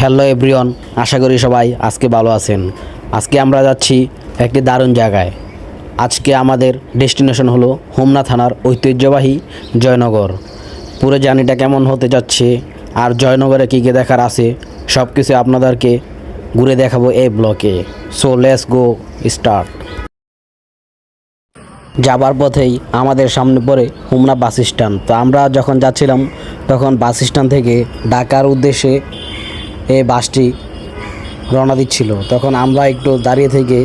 Hello everyone, আশা করি সবাই আজকে ভালো আছেন। আজকে আমরা যাচ্ছি একটি দারুণ জায়গায়। আজকে আমাদের ডেস্টিনেশন হলো হোমনা থানার ঐতিহ্যবাহী জয়নগর। পুরো জার্নিটা কেমন হতে যাচ্ছে আর জয়নগরে কী কী দেখার আছে সব কিছু আপনাদেরকে ঘুরে দেখাবো এই ব্লকে। So let's go start. যাবার পথেই আমাদের সামনে পড়ে হোমনা বাস স্ট্যান্ড। তো আমরা যখন যাচ্ছিলাম তখন বাস স্ট্যান্ড থেকে ঢাকার উদ্দেশ্যে এই বাসটি রওনা দিচ্ছিল। তখন আমরা একটু দাঁড়িয়ে থেকে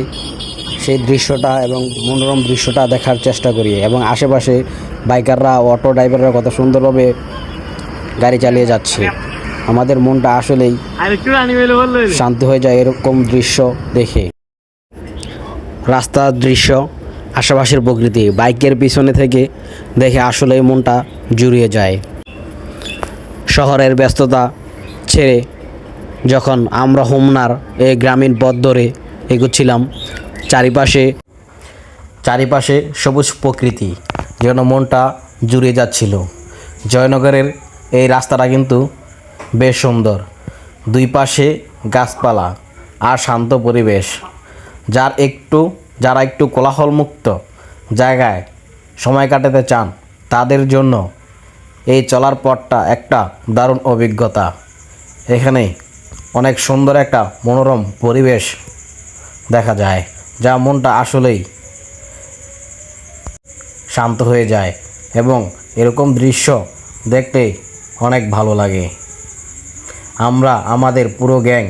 সেই দৃশ্যটা এবং মনোরম দৃশ্যটা দেখার চেষ্টা করি এবং আশেপাশে বাইকাররা অটো ড্রাইভাররা কত সুন্দরভাবে গাড়ি চালিয়ে যাচ্ছে। আমাদের মনটা আসলেই শান্ত হয়ে যায় এরকম দৃশ্য দেখে। রাস্তার দৃশ্য, আশেপাশের প্রকৃতি বাইকের পিছনে থেকে দেখে আসলেই মনটা জুড়িয়ে যায়। শহরের ব্যস্ততা ছেড়ে যখন আমরা হোমনার এই গ্রামীণ পথ ধরে এগোচ্ছিলাম, চারিপাশে সবুজ প্রকৃতি যেন মনটা জুড়িয়ে যাচ্ছিল। জয়নগরের এই রাস্তাটা কিন্তু বেশ সুন্দর, দুই পাশে গাছপালা আর শান্ত পরিবেশ। যারা একটু কোলাহলমুক্ত জায়গায় সময় কাটাতে চান তাদের জন্য এই চলার পথটা একটা দারুণ অভিজ্ঞতা। এখানে অনেক সুন্দর একটা মনোরম পরিবেশ দেখা যায়, যা মনটা আসলেই শান্ত হয়ে যায় এবং এরকম দৃশ্য দেখতে অনেক ভালো লাগে। আমরা আমাদের পুরো গ্যাং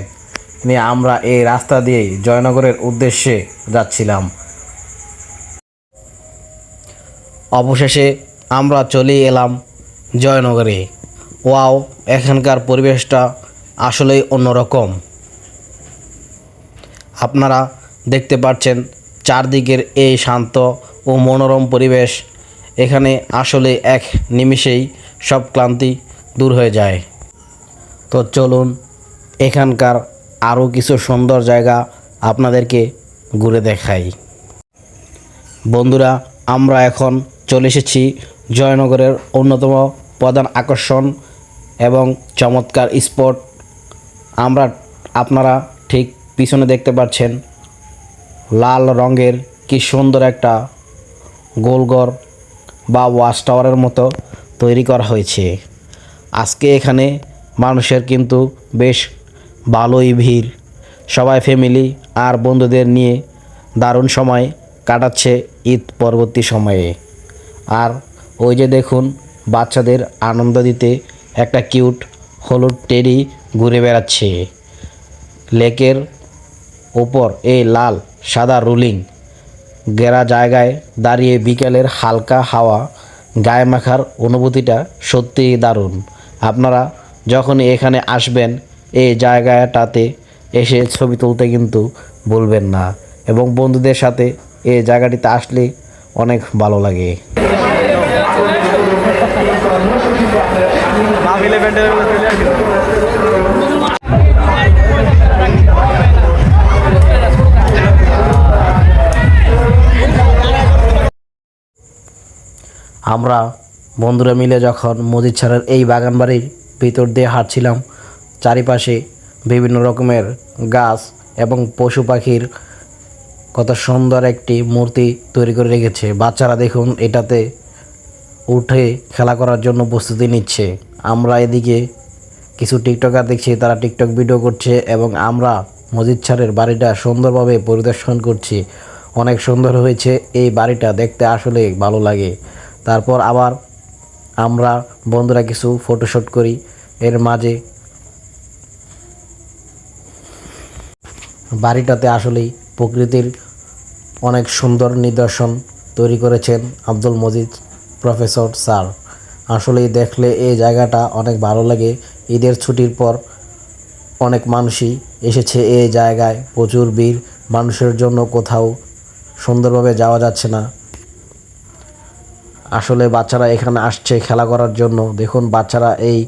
নিয়ে আমরা এই রাস্তা দিয়েই জয়নগরের উদ্দেশ্যে যাচ্ছিলাম। অবশেষে আমরা চলে এলাম জয়নগরে। ওয়াও, এখানকার পরিবেশটা আসলেই অন্যরকম। আপনারা দেখতে পাচ্ছেন চারদিকের এই শান্ত ও মনোরম পরিবেশ। এখানে আসলে এক নিমিষেই সব ক্লান্তি দূর হয়ে যায়। তো চলুন এখানকার আরও কিছু সুন্দর জায়গা আপনাদেরকে ঘুরে দেখাই। বন্ধুরা, আমরা এখন চলে এসেছি জয়নগরের অন্যতম প্রধান আকর্ষণ এবং চমৎকার স্পট। আপনারা ঠিক পিছনে দেখতে পাচ্ছেন লাল রঙের কি সুন্দর একটা গোলঘর বা ওয়াচ টাওয়ারের মতো তৈরি করা হয়েছে। আজকে এখানে মানুষের কিন্তু বেশ ভালোই ভিড়। সবাই ফ্যামিলি আর বন্ধুদের নিয়ে দারুণ সময় কাটাচ্ছে ঈদ পরবর্তী সময়ে। আর ওই যে দেখুন, বাচ্চাদের আনন্দ দিতে একটা কিউট হলুদ টেডি ঘুরে বেড়াচ্ছে। লেকের ওপর এই লাল সাদা রুলিং ঘেরা জায়গায় দাঁড়িয়ে বিকেলের হালকা হাওয়া গায়ে মাখার অনুভূতিটা সত্যিই দারুণ। আপনারা যখনই এখানে আসবেন এই জায়গাটাতে এসে ছবি তুলতে কিন্তু ভুলবেন না এবং বন্ধুদের সাথে এই জায়গাটিতে আসলে অনেক ভালো লাগে। আমরা বন্ধুরা মিলে যখন মজিদছাড়ের এই বাগানবাড়ির ভিতর দিয়ে হাঁটছিলাম, চারিপাশে বিভিন্ন রকমের গাছ এবং পশু পাখির কত সুন্দর একটি মূর্তি তৈরি করে রেখেছে। বাচ্চারা দেখুন এটাতে উঠে খেলা করার জন্য প্রস্তুতি নিচ্ছে। আমরা এদিকে কিছু টিকটকার দেখছি, তারা টিকটক ভিডিও করছে এবং আমরা মজিদছাড়ের বাড়িটা সুন্দরভাবে পরিদর্শন করছি। অনেক সুন্দর হয়েছে এই বাড়িটা, দেখতে আসলে ভালো লাগে। তারপর আবার আমরা বন্ধুরা কিছু ফটোশ্যুট করি। এর মাঝে বাড়িটাতে আসলেই প্রকৃতির অনেক সুন্দর নিদর্শন তৈরি করেছেন আব্দুল মজিদ প্রফেসর স্যার। আসলেই দেখলে এই জায়গাটা অনেক ভালো লাগে। ঈদের ছুটির পর অনেক মানুষই এসেছে এই জায়গায়, প্রচুর ভিড় মানুষের জন্য, কোথাও সুন্দরভাবে যাওয়া যাচ্ছে না। আসলে বাচ্চারা এখানে আসছে খেলা করার জন্য। দেখুন বাচ্চারা এই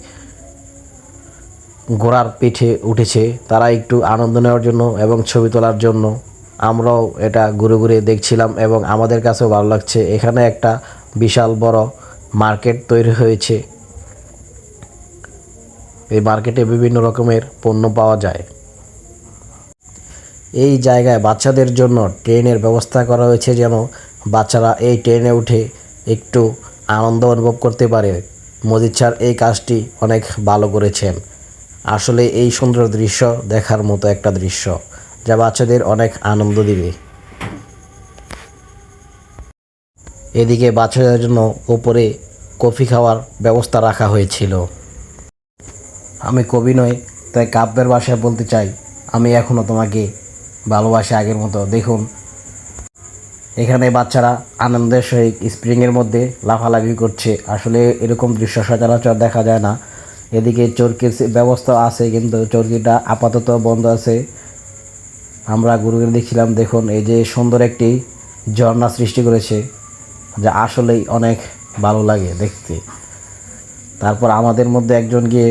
ঘোড়ার পিঠে উঠেছে, তারা একটু আনন্দ নেওয়ার জন্য এবং ছবি তোলার জন্য। আমরাও এটা ঘুরে ঘুরে দেখছিলাম এবং আমাদের কাছেও ভালো লাগছে। এখানে একটা বিশাল বড় মার্কেট তৈরি হয়েছে। এই মার্কেটে বিভিন্ন রকমের পণ্য পাওয়া যায়। এই জায়গায় বাচ্চাদের জন্য ট্রেনের ব্যবস্থা করা হয়েছে, যেন বাচ্চারা এই ট্রেনে উঠে একটু আনন্দ অনুভব করতে পারে। মজিদ স্যার এই কাজটি অনেক ভালো করেছেন। আসলে এই সুন্দর দৃশ্য দেখার মতো একটা দৃশ্য, যা বাচ্চাদের অনেক আনন্দ দিবে। এদিকে বাচ্চাদের জন্য উপরে কফি খাওয়ার ব্যবস্থা রাখা হয়েছিল। আমি কবি নই, তাই কাব্যের ভাষায় বলতে চাই, আমি এখনও তোমাকে ভালোবাসি আগের মতো। দেখুন, এখানে বাচ্চারা আনন্দের সহিত স্প্রিংয়ের মধ্যে লাফালাফি করছে। আসলে এরকম দৃশ্য সচরাচর দেখা যায় না। এদিকে চরকির ব্যবস্থা আছে, কিন্তু চরকিটা আপাতত বন্ধ আছে। আমরা ঘুরে দেখছিলাম, দেখুন এই যে সুন্দর একটি ঝর্ণা সৃষ্টি করেছে, যা আসলেই অনেক ভালো লাগে দেখতে। তারপর আমাদের মধ্যে একজন গিয়ে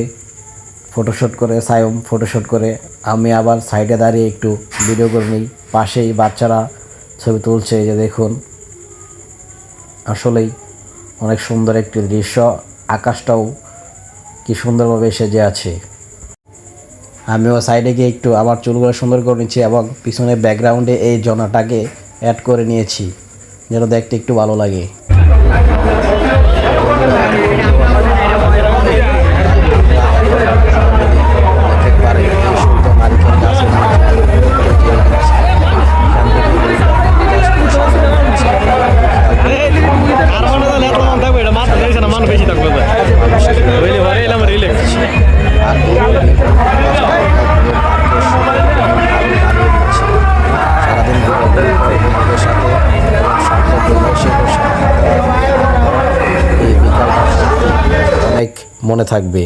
ফটোশ্যুট করে, সায়ম ফটোশ্যুট করে, আমি আবার সাইডে দাঁড়িয়ে একটু ভিডিও করে নিই। পাশেই বাচ্চারা ছবি তুলছে, যে দেখুন আসলেই অনেক সুন্দর একটি দৃশ্য। আকাশটাও কি সুন্দরভাবে সেজে আছে। আমিও সাইডে গিয়ে একটু আমার চুলগুলো সুন্দর করে নিচ্ছি এবং পিছনে ব্যাকগ্রাউন্ডে এই জনাটাকে অ্যাড করে নিয়েছি, যেন দেখতে একটু ভালো লাগে। অনেক মনে থাকবে।